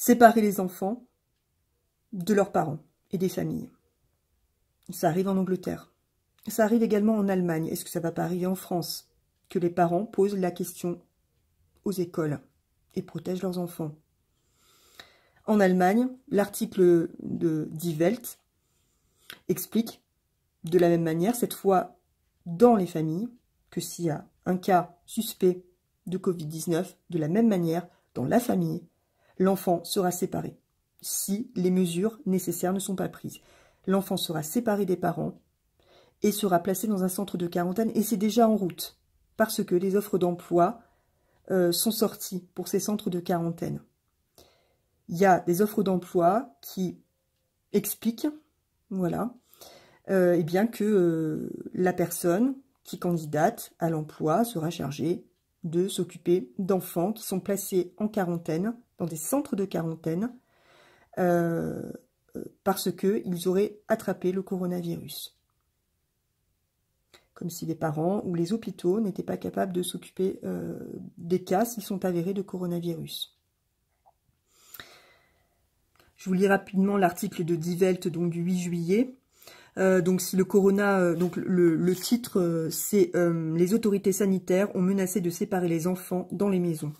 séparer les enfants de leurs parents et des familles. Ça arrive en Angleterre. Ça arrive également en Allemagne. Est-ce que ça va pas arriver en France? Que les parents posent la question aux écoles et protègent leurs enfants. En Allemagne, l'article de Die Welt explique de la même manière, cette fois dans les familles, que s'il y a un cas suspect de Covid-19, de la même manière, dans la famille, l'enfant sera séparé, si les mesures nécessaires ne sont pas prises. L'enfant sera séparé des parents et sera placé dans un centre de quarantaine, et c'est déjà en route, parce que les offres d'emploi sont sorties pour ces centres de quarantaine. Il y a des offres d'emploi qui expliquent, voilà, eh bien que la personne qui candidate à l'emploi sera chargée de s'occuper d'enfants qui sont placés en quarantaine, dans des centres de quarantaine, parce qu'ils auraient attrapé le coronavirus. Comme si les parents ou les hôpitaux n'étaient pas capables de s'occuper des cas s'ils sont avérés de coronavirus. Je vous lis rapidement l'article de Die Welt, donc du 8 juillet. Donc si le corona, donc le titre c'est les autorités sanitaires ont menacé de séparer les enfants dans les maisons.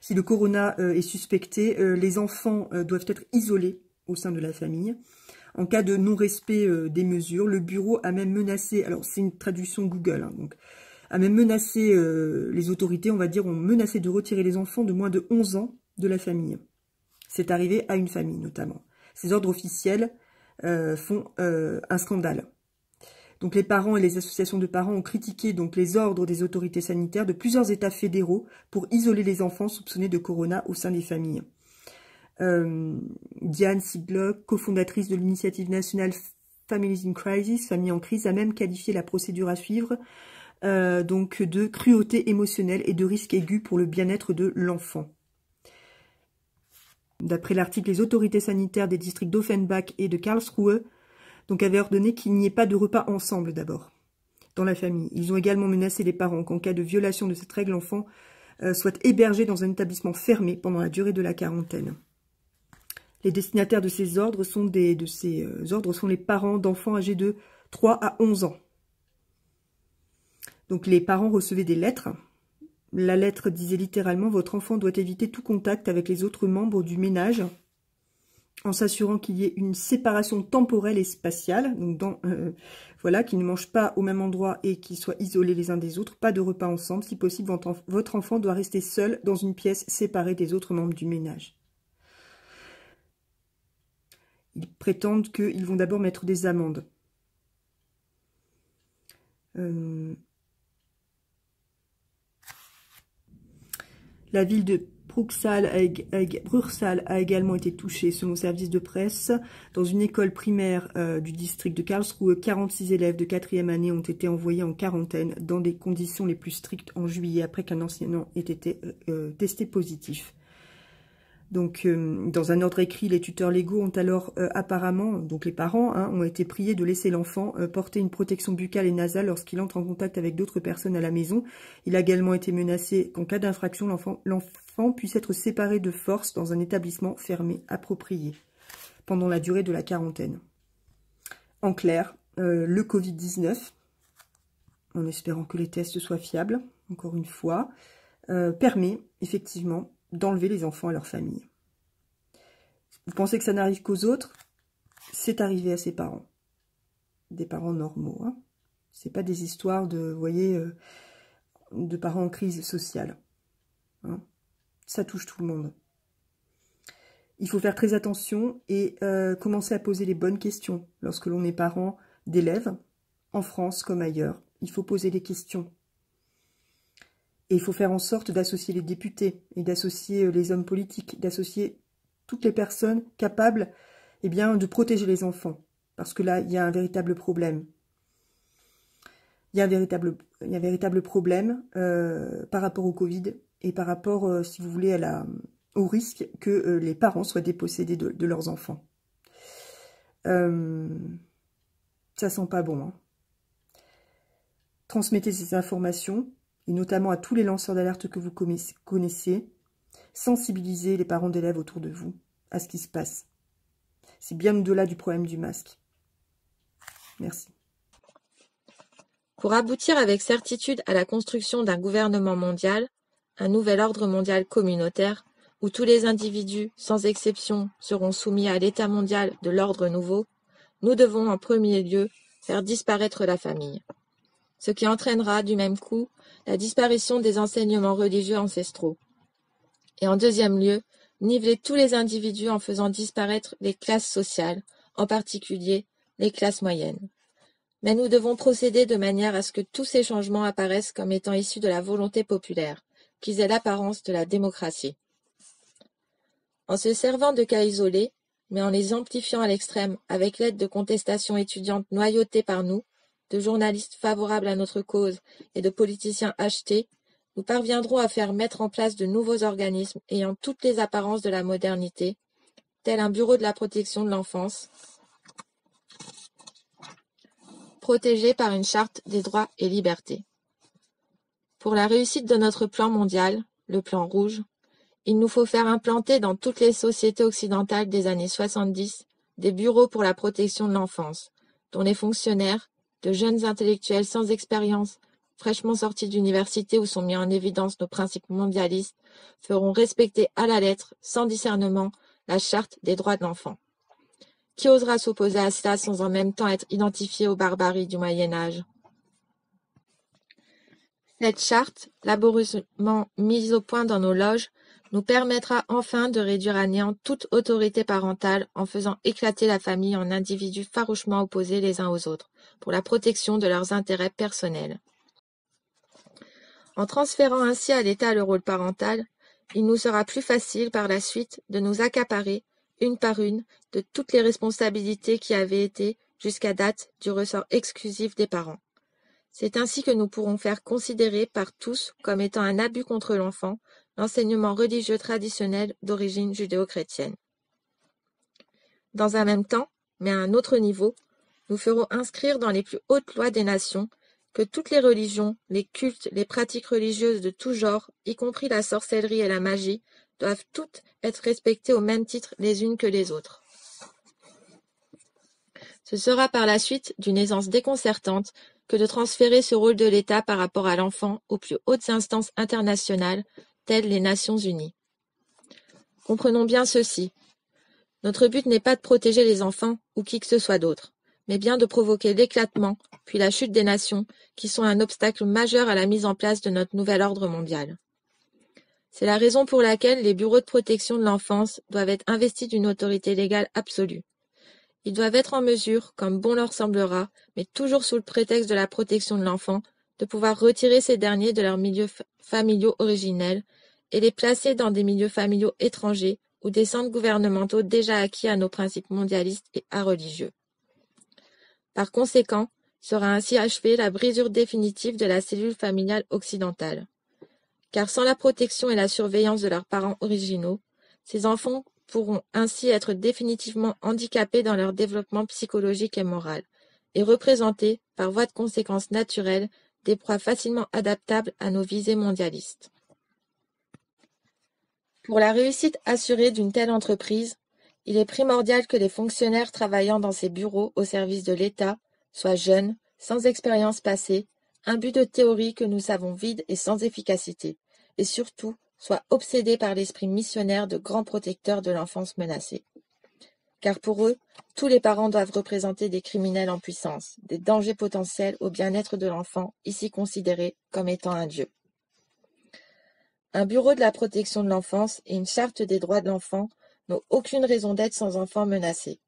Si le corona est suspecté, les enfants doivent être isolés au sein de la famille. En cas de non-respect des mesures, le bureau a même menacé, alors c'est une traduction Google, hein, donc a même menacé, les autorités, on va dire, ont menacé de retirer les enfants de moins de 11 ans de la famille. C'est arrivé à une famille notamment. Ces ordres officiels font un scandale. Donc les parents et les associations de parents ont critiqué donc les ordres des autorités sanitaires de plusieurs États fédéraux pour isoler les enfants soupçonnés de corona au sein des familles. Diane Siglock, cofondatrice de l'initiative nationale Families in Crisis, Famille en crise, a même qualifié la procédure à suivre donc de cruauté émotionnelle et de risque aigu pour le bien-être de l'enfant. D'après l'article, les autorités sanitaires des districts d'Offenbach et de Karlsruhe donc avaient ordonné qu'il n'y ait pas de repas ensemble d'abord, dans la famille. Ils ont également menacé les parents qu'en cas de violation de cette règle, l'enfant soit hébergé dans un établissement fermé pendant la durée de la quarantaine. Les destinataires de ces ordres sont, les parents d'enfants âgés de 3 à 11 ans. Donc les parents recevaient des lettres. La lettre disait littéralement « Votre enfant doit éviter tout contact avec les autres membres du ménage en s'assurant qu'il y ait une séparation temporelle et spatiale. » Donc voilà, qu'ils ne mangent pas au même endroit et qu'ils soient isolés les uns des autres. Pas de repas ensemble. Si possible, votre enfant doit rester seul dans une pièce séparée des autres membres du ménage. Ils prétendent qu'ils vont d'abord mettre des amendes. La ville de Bruxelles a également été touchée, selon le service de presse. Dans une école primaire du district de Karlsruhe, 46 élèves de 4e année ont été envoyés en quarantaine dans des conditions les plus strictes en juillet, après qu'un enseignant ait été testé positif. Donc, dans un ordre écrit, les tuteurs légaux ont alors apparemment, donc les parents, hein, ont été priés de laisser l'enfant porter une protection buccale et nasale lorsqu'il entre en contact avec d'autres personnes à la maison. Il a également été menacé qu'en cas d'infraction, l'enfant puisse être séparé de force dans un établissement fermé approprié pendant la durée de la quarantaine. En clair, le Covid-19, en espérant que les tests soient fiables, encore une fois, permet effectivement d'enlever les enfants à leur famille. Vous pensez que ça n'arrive qu'aux autres? C'est arrivé à ses parents. Des parents normaux. Hein. C'est pas des histoires de, vous voyez, de parents en crise sociale. Hein. Ça touche tout le monde. Il faut faire très attention et commencer à poser les bonnes questions lorsque l'on est parent d'élèves, en France comme ailleurs. Il faut poser des questions. Et il faut faire en sorte d'associer les députés et d'associer les hommes politiques, d'associer toutes les personnes capables eh bien, de protéger les enfants. Parce que là, il y a un véritable problème. Il y a un véritable problème par rapport au Covid et par rapport, si vous voulez, au risque que les parents soient dépossédés de leurs enfants. Ça sent pas bon. Hein. Transmettez ces informations, et notamment à tous les lanceurs d'alerte que vous connaissez. sensibiliser les parents d'élèves autour de vous à ce qui se passe. C'est bien au-delà du problème du masque. Merci. Pour aboutir avec certitude à la construction d'un gouvernement mondial, un nouvel ordre mondial communautaire, où tous les individus, sans exception, seront soumis à l'état mondial de l'ordre nouveau, nous devons en premier lieu faire disparaître la famille. Ce qui entraînera du même coup la disparition des enseignements religieux ancestraux. Et en deuxième lieu, niveler tous les individus en faisant disparaître les classes sociales, en particulier les classes moyennes. Mais nous devons procéder de manière à ce que tous ces changements apparaissent comme étant issus de la volonté populaire, qu'ils aient l'apparence de la démocratie. En se servant de cas isolés, mais en les amplifiant à l'extrême avec l'aide de contestations étudiantes noyautées par nous, de journalistes favorables à notre cause et de politiciens achetés, nous parviendrons à faire mettre en place de nouveaux organismes ayant toutes les apparences de la modernité, tel un bureau de la protection de l'enfance, protégé par une charte des droits et libertés. Pour la réussite de notre plan mondial, le plan rouge, il nous faut faire implanter dans toutes les sociétés occidentales des années 70 des bureaux pour la protection de l'enfance, dont les fonctionnaires, de jeunes intellectuels sans expérience, fraîchement sortis d'université où sont mis en évidence nos principes mondialistes, feront respecter à la lettre, sans discernement, la charte des droits de l'enfant. Qui osera s'opposer à cela sans en même temps être identifié aux barbaries du Moyen-Âge? Cette charte, laborieusement mise au point dans nos loges, nous permettra enfin de réduire à néant toute autorité parentale en faisant éclater la famille en individus farouchement opposés les uns aux autres, pour la protection de leurs intérêts personnels. En transférant ainsi à l'État le rôle parental, il nous sera plus facile par la suite de nous accaparer, une par une, de toutes les responsabilités qui avaient été, jusqu'à date, du ressort exclusif des parents. C'est ainsi que nous pourrons faire considérer par tous comme étant un abus contre l'enfant l'enseignement religieux traditionnel d'origine judéo-chrétienne. Dans un même temps, mais à un autre niveau, nous ferons inscrire dans les plus hautes lois des nations que toutes les religions, les cultes, les pratiques religieuses de tout genre, y compris la sorcellerie et la magie, doivent toutes être respectées au même titre les unes que les autres. Ce sera par la suite d'une aisance déconcertante que de transférer ce rôle de l'État par rapport à l'enfant aux plus hautes instances internationales, telles les Nations Unies. Comprenons bien ceci. Notre but n'est pas de protéger les enfants ou qui que ce soit d'autre, mais bien de provoquer l'éclatement, puis la chute des nations, qui sont un obstacle majeur à la mise en place de notre nouvel ordre mondial. C'est la raison pour laquelle les bureaux de protection de l'enfance doivent être investis d'une autorité légale absolue. Ils doivent être en mesure, comme bon leur semblera, mais toujours sous le prétexte de la protection de l'enfant, de pouvoir retirer ces derniers de leurs milieux familiaux originels et les placer dans des milieux familiaux étrangers ou des centres gouvernementaux déjà acquis à nos principes mondialistes et religieux. Par conséquent, sera ainsi achevée la brisure définitive de la cellule familiale occidentale. Car sans la protection et la surveillance de leurs parents originaux, ces enfants pourront ainsi être définitivement handicapés dans leur développement psychologique et moral, et représenter, par voie de conséquence naturelle, des proies facilement adaptables à nos visées mondialistes. Pour la réussite assurée d'une telle entreprise, il est primordial que les fonctionnaires travaillant dans ces bureaux au service de l'État soient jeunes, sans expérience passée, imbus de théories que nous savons vides et sans efficacité, et surtout soient obsédés par l'esprit missionnaire de grands protecteurs de l'enfance menacée. Car pour eux, tous les parents doivent représenter des criminels en puissance, des dangers potentiels au bien-être de l'enfant, ici considéré comme étant un dieu. Un bureau de la protection de l'enfance et une charte des droits de l'enfant n'ont aucune raison d'être sans enfants menacés.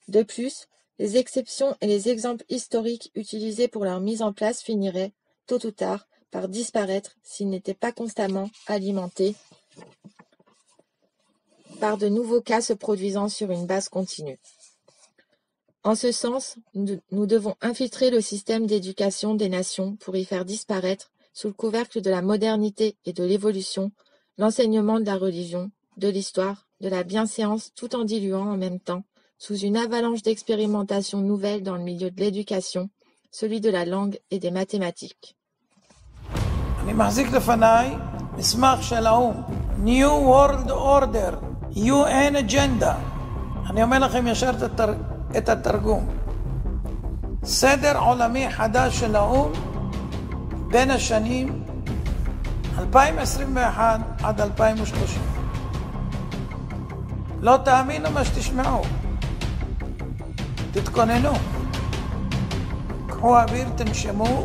De plus, les exceptions et les exemples historiques utilisés pour leur mise en place finiraient, tôt ou tard, par disparaître s'ils n'étaient pas constamment alimentés par de nouveaux cas se produisant sur une base continue. En ce sens, nous devons infiltrer le système d'éducation des nations pour y faire disparaître, sous le couvercle de la modernité et de l'évolution, l'enseignement de la religion, de l'histoire, de la bienséance, tout en diluant en même temps, sous une avalanche d'expérimentations nouvelles dans le milieu de l'éducation, celui de la langue et des mathématiques. אני מחזיק לפניי מסמך של האו"ם New World Order, UN Agenda. אני אומר לכם ישר את התרגום. סדר עולמי חדש של האו"ם בין השנים 2021 עד 2030. לא תאמינו מה שתשמעו. תתכוננו. קחו אוויר, תנשמו,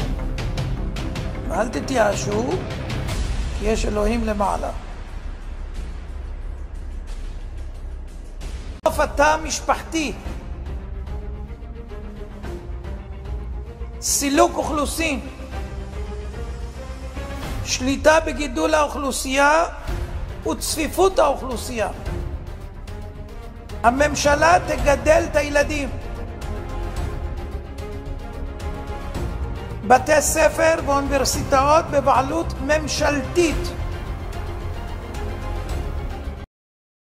ואל תתייאשו, כי יש אלוהים למעלה. התא משפחתי, סילוק אוכלוסין, שליטה בגידול האוכלוסייה וצפיפות האוכלוסייה. הממשלה תגדל את הילדים. בתי ספר ואוניברסיטאות בבעלות ממשלתית.